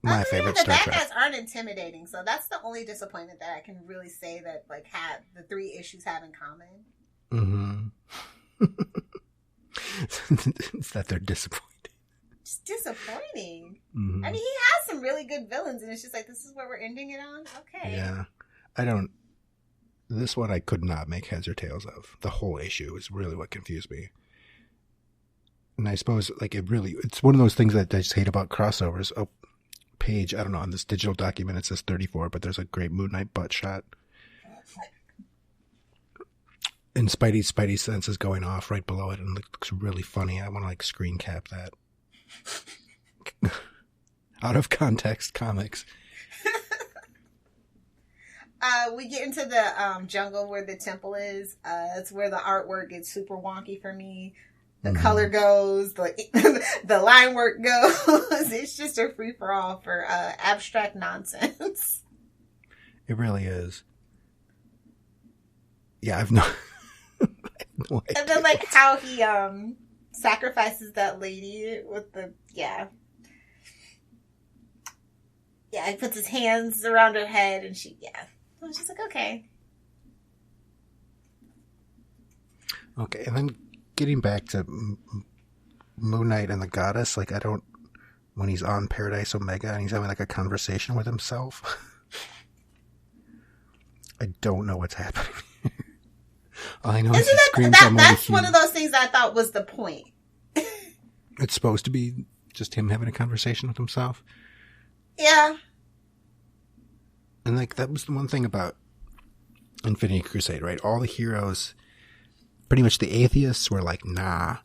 My favorite Star Trek. The bad guys aren't intimidating, so that's the only disappointment that I can really say that had the 3 issues have in common. Mm-hmm. It's that they're disappointing. Just disappointing. Mm-hmm. I mean, he has some really good villains, and it's just like, this is where we're ending it on? Okay. Yeah. This one I could not make heads or tails of. The whole issue is really what confused me. And I suppose, it's one of those things that I just hate about crossovers. Oh, page, I don't know, on this digital document it says 34, but there's a great Moon Knight butt shot. And Spidey sense is going off right below it, and it looks really funny. I want to screen cap that. Out of context comics. We get into the jungle where the temple is. It's where the artwork gets super wonky for me. The color goes, the line work goes. It's just a free-for-all for abstract nonsense. It really is. Yeah, I've no idea. And then how he sacrifices that lady with the he puts his hands around her head and she's just like, okay. Okay, and then getting back to Moon Knight and the Goddess, when he's on Paradise Omega and he's having a conversation with himself, I don't know what's happening. All I know is he screams, that's one of those things I thought was the point. It's supposed to be just him having a conversation with himself. Yeah. And that was the one thing about Infinity Crusade, right? All the heroes, pretty much the atheists were like, nah.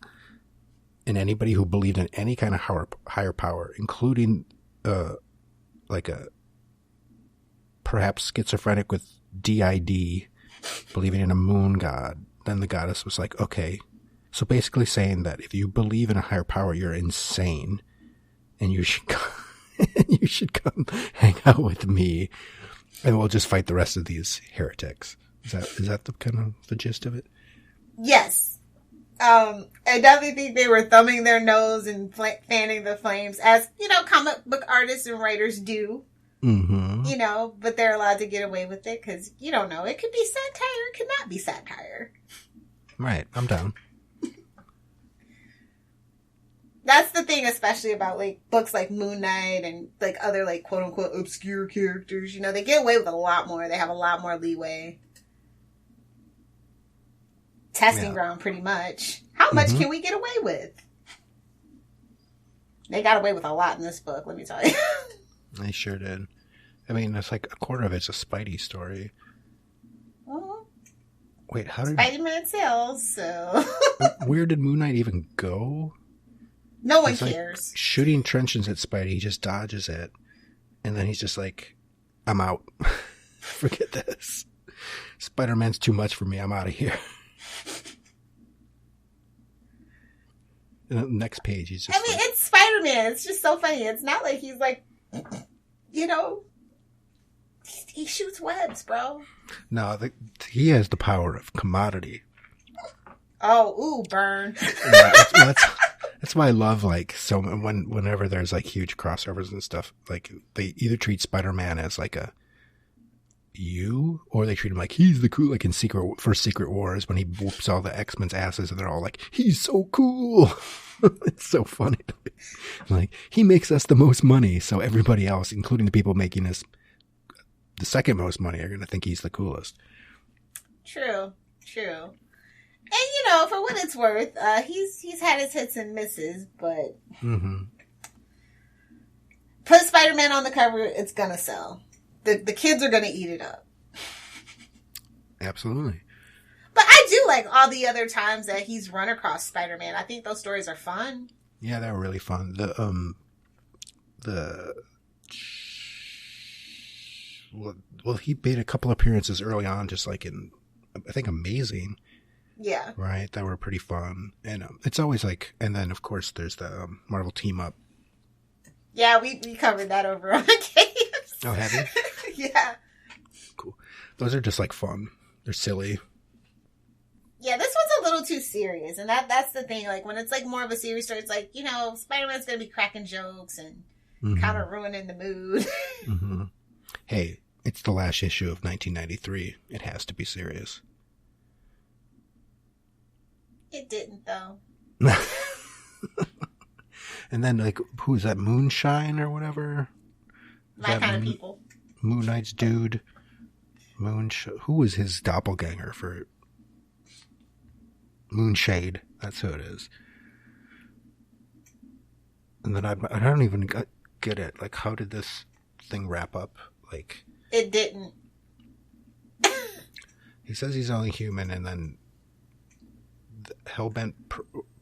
And anybody who believed in any kind of higher power, including like a perhaps schizophrenic with DID, believing in a moon god, then the goddess was like, okay. So basically saying that if you believe in a higher power, you're insane, and you should come hang out with me, and we'll just fight the rest of these heretics. Is that the kind of the gist of it? Yes. I definitely think they were thumbing their nose and fanning the flames, as, you know, comic book artists and writers do. Mm-hmm. You know, but they're allowed to get away with it because you don't know. It could be satire. It could not be satire. Right. I'm down. That's the thing, especially about like books like Moon Knight and like other like quote unquote obscure characters. You know, they get away with a lot more. They have a lot more leeway. Testing ground, pretty much. How much can we get away with? They got away with a lot in this book, let me tell you. They sure did. I mean, it's like a quarter of it's a Spidey story. Well, wait, how did Spider-Man sells? So where did Moon Knight even go? No one cares. Like shooting trenches at Spidey, he just dodges it, and then he's just like, "I'm out. Forget this. Spider-Man's too much for me. I'm out of here." And the next page, he's just. I mean, it's Spider-Man. It's just so funny. It's not like he's like, you know, he shoots webs, bro. No, he has the power of commodity. Oh, ooh, burn. That's why I love like so whenever there's like huge crossovers and stuff, like they either treat Spider-Man as like a you, or they treat him like he's the cool, like in Secret Wars when he whoops all the X-Men's asses and they're all like, he's so cool. It's so funny to me. Like, he makes us the most money, so everybody else, including the people making us the second most money, are going to think he's the coolest. True. And you know, for what it's worth, he's had his hits and misses, but put Spider-Man on the cover, it's gonna sell. The kids are gonna eat it up. Absolutely. But I do like all the other times that he's run across Spider-Man. I think those stories are fun. Yeah, they were really fun. Well, he made a couple appearances early on, just like in, I think, Amazing. Yeah. Right, that were pretty fun. And it's always like, and then of course there's the Marvel Team Up. Yeah, we covered that over on Caves. Oh, have you? Yeah. Cool. Those are just like fun. They're silly. Yeah, this one's a little too serious, and that's the thing. Like when it's like more of a serious story, it's like, you know, Spider-Man's gonna be cracking jokes and kind of ruining the mood. Hey, it's the last issue of 1993. It has to be serious. It didn't, though. And then, like, who is that? Moonshine or whatever? My kind of people. Moon Knight's dude. Who was his doppelganger for Moonshade? That's who it is. And then I don't even get it. Like, how did this thing wrap up? Like, it didn't. He says he's only human, and then Hellbent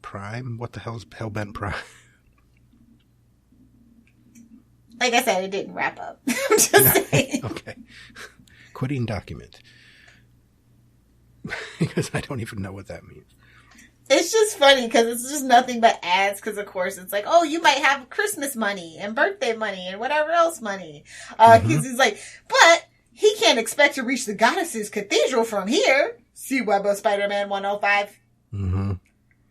Prime? What the hell is Hellbent Prime? Like I said, it didn't wrap up. I'm just saying. Okay. Quitting document. Because I don't even know what that means. It's just funny because it's just nothing but ads. Because of course it's like, oh, you might have Christmas money and birthday money and whatever else money. He's like, but he can't expect to reach the goddess's cathedral from here. See Web of Spider-Man 105.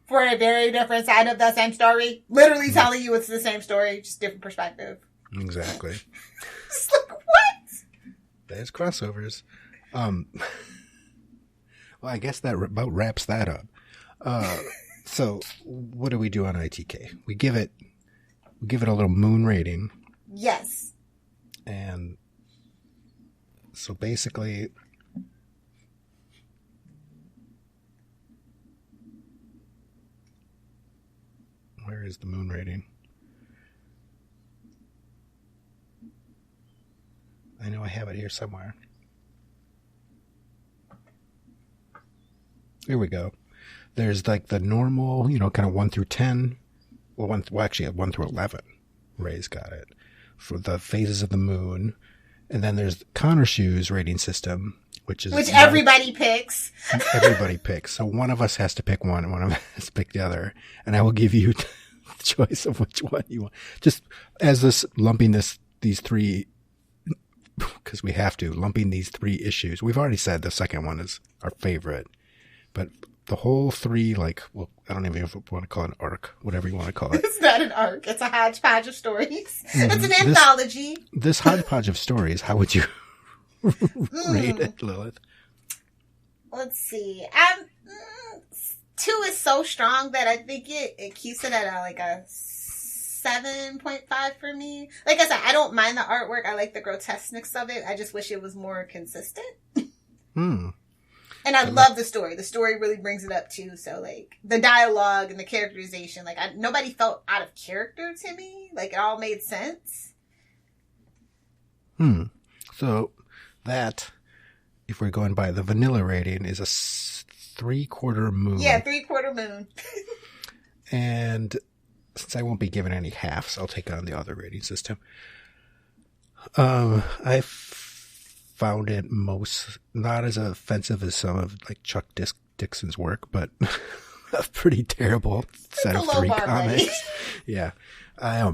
For a very different side of the same story. Literally telling you it's the same story, just different perspective. Exactly. It's like, what? There's crossovers. Well, I guess that about wraps that up. So what do we do on ITK? We give it a little moon rating. Yes. And so basically, where is the moon rating? I know I have it here somewhere. Here we go. There's like the normal, kind of 1 through 10. Well, actually, 1 through 11. Ray's got it. For the phases of the moon. And then there's KHONSHU's rating system, which everybody picks. Everybody picks. So one of us has to pick one, and one of us has to pick the other. And I will give you the choice of which one you want. Just as this, lumping these three, because we have to, lumping these 3 issues. We've already said the second one is our favorite. But the whole 3, I don't even know if we want to call it an arc, whatever you want to call it. It's not an arc. It's a hodgepodge of stories. It's an anthology. This hodgepodge of stories, how would you rate it, Lilith? Let's see. 2 is so strong that I think it keeps it at a 7.5 for me. Like I said, I don't mind the artwork. I like the grotesqueness of it. I just wish it was more consistent. And I love the story. The story really brings it up too. So the dialogue and the characterization, nobody felt out of character to me. It all made sense. So that, if we're going by the vanilla rating, is a 3/4 moon. Yeah, 3/4 moon. And since I won't be given any halves, I'll take on the other rating system. I found it not as offensive as some of Chuck Dixon's work, but a pretty terrible set of 3 comics. Yeah. I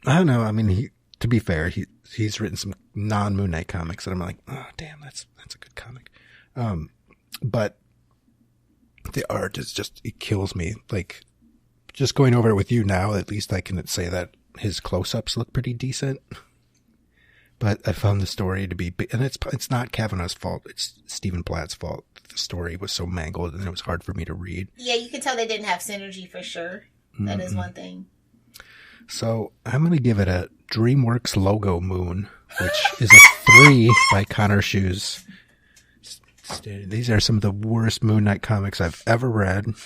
don't know. I mean, to be fair, he's written some non-Moon Knight comics that I'm like, oh damn, that's a good comic. But the art is it kills me. Just going over it with you now, at least I can say that his close-ups look pretty decent. But I found the story to be, and it's not Kavanagh's fault. It's Stephen Platt's fault. The story was so mangled, and it was hard for me to read. Yeah, you can tell they didn't have synergy for sure. That is one thing. So I'm going to give it a DreamWorks logo moon, which is a 3 by KHONSHU's. These are some of the worst Moon Knight comics I've ever read.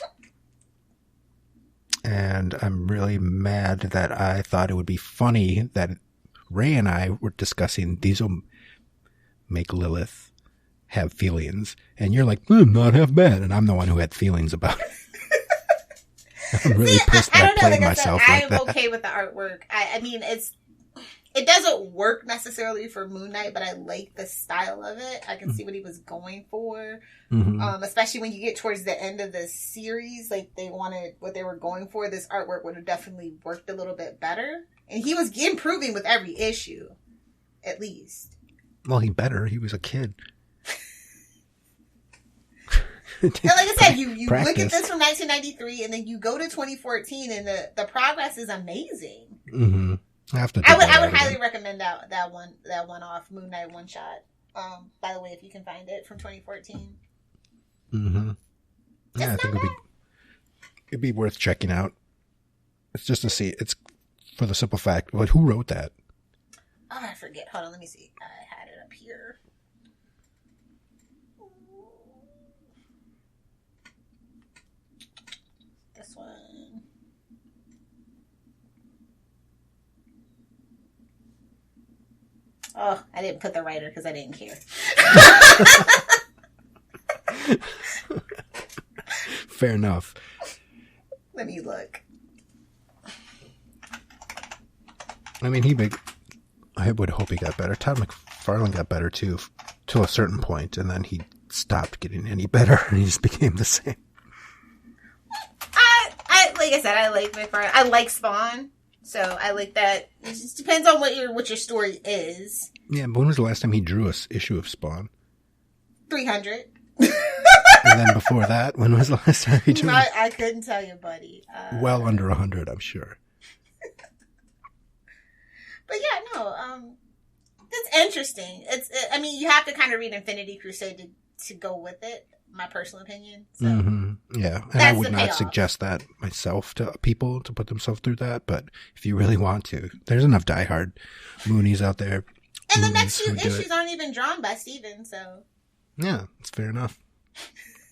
And I'm really mad that I thought it would be funny that Ray and I were discussing these will make Lilith have feelings. And you're like, not half bad. And I'm the one who had feelings about it. I'm really pissed that I played myself like that. I'm okay with the artwork. I mean, it doesn't work necessarily for Moon Knight, but I like the style of it. I can see what he was going for. Especially when you get towards the end of the series, they wanted what they were going for. This artwork would have definitely worked a little bit better. And he was improving with every issue, at least. Well, he was a kid. And like I said, you look at this from 1993, and then you go to 2014, and the progress is amazing. Mm-hmm. I would highly recommend that one-off Moon Knight one-shot. By the way, if you can find it, from 2014. Mm-hmm. Yeah, I think it'd be worth checking out. It's just to see. It's for the simple fact. But who wrote that? Oh, I forget. Hold on, let me see. I had it up here. This one. Oh, I didn't put the writer because I didn't care. Fair enough. Let me look. I mean, I would hope he got better. Todd McFarlane got better too, to a certain point, and then he stopped getting any better, and he just became the same. Like I said, I like McFarlane. I like Spawn, so I like that. It just depends on what your story is. Yeah, but when was the last time he drew an issue of Spawn? 300. And then before that, when was the last time he drew? I couldn't tell you, buddy. Well under 100, I'm sure. But yeah, no, it's interesting. I mean, you have to kind of read Infinity Crusade to go with it. My personal opinion. So yeah, and I would not suggest that myself to people to put themselves through that. But if you really want to, there's enough diehard Moonies out there. And the next few issues aren't even drawn by Steven, so yeah, it's fair enough.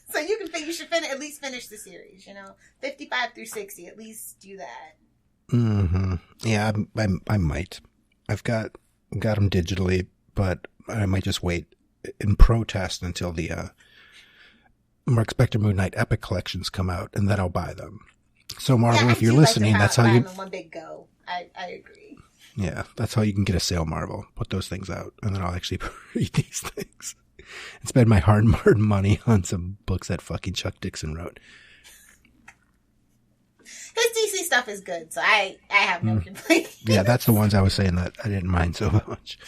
So you should at least finish the series. 55 through 60. At least do that. Mm-hmm. Yeah, I might. I've got them digitally, but I might just wait in protest until the Mark Spector Moon Knight Epic collections come out, and then I'll buy them. So Marvel, if you're listening, that's how you... One big go. I agree. Yeah, that's how you can get a sale, Marvel. Put those things out, and then I'll actually read these things. And spend my hard-earned money on some books that fucking Chuck Dixon wrote. His DC stuff is good, so I have no complaints. Yeah, that's the ones I was saying that I didn't mind so much.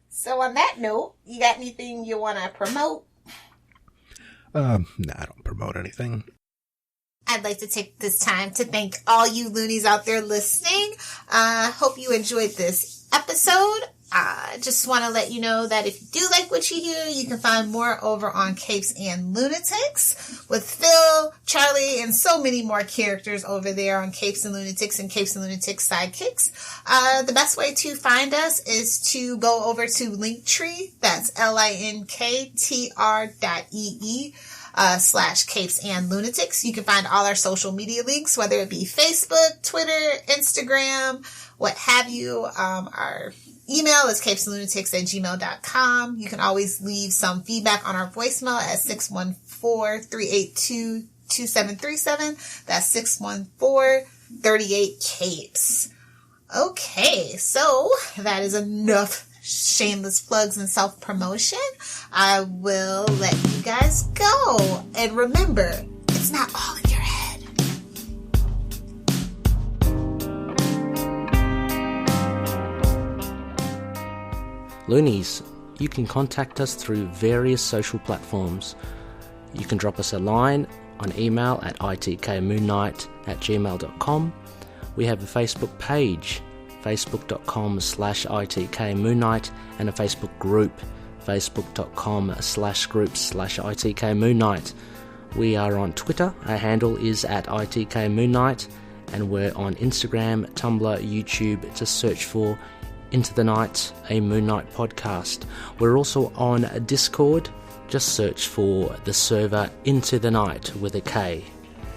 So on that note, you got anything you want to promote? No, I don't promote anything. I'd like to take this time to thank all you loonies out there listening. Hope you enjoyed this episode. Just want to let you know that if you do like what you hear, you can find more over on Capes and Lunatics with Phil, Charlie, and so many more characters over there on Capes and Lunatics and Capes and Lunatics Sidekicks. The best way to find us is to go over to Linktree. That's linktr.ee/Capes and Lunatics. You can find all our social media links, whether it be Facebook, Twitter, Instagram, what have you. Our email is capesandlunatics@gmail.com. You can always leave some feedback on our voicemail at 614-382-2737. That's 614-38-CAPES. Okay, so that is enough shameless plugs and self-promotion. I will let you guys go. And remember, it's not all in your head. Loonies, you can contact us through various social platforms. You can drop us a line on email at itkmoonknight@gmail.com. We have a Facebook page, facebook.com/itkmoonknight, and a Facebook group, facebook.com/groups/itkmoonknight. We are on Twitter. Our handle is at itkmoonknight, and we're on Instagram, Tumblr, YouTube. Just search for Into the Night, a Moon Knight podcast. We're also on Discord. Just search for the server Into the Night with a K.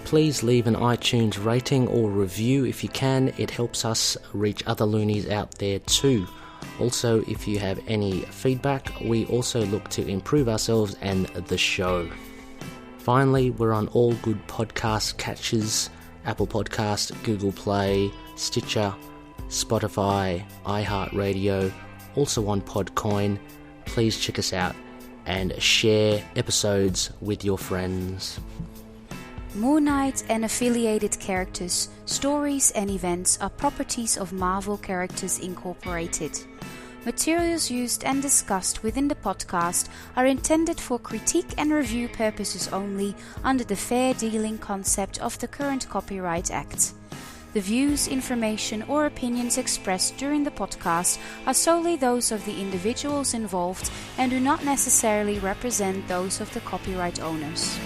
Please leave an iTunes rating or review if you can. It helps us reach other loonies out there too. Also, if you have any feedback, we also look to improve ourselves and the show. Finally, we're on all good podcast catchers: Apple Podcast, Google Play, Stitcher, Spotify, iHeartRadio, also on Podcoin. Please check us out and share episodes with your friends. Moon Knight and affiliated characters, stories and events are properties of Marvel Characters Incorporated. Materials used and discussed within the podcast are intended for critique and review purposes only under the fair dealing concept of the current Copyright Act. The views, information, or opinions expressed during the podcast are solely those of the individuals involved and do not necessarily represent those of the copyright owners.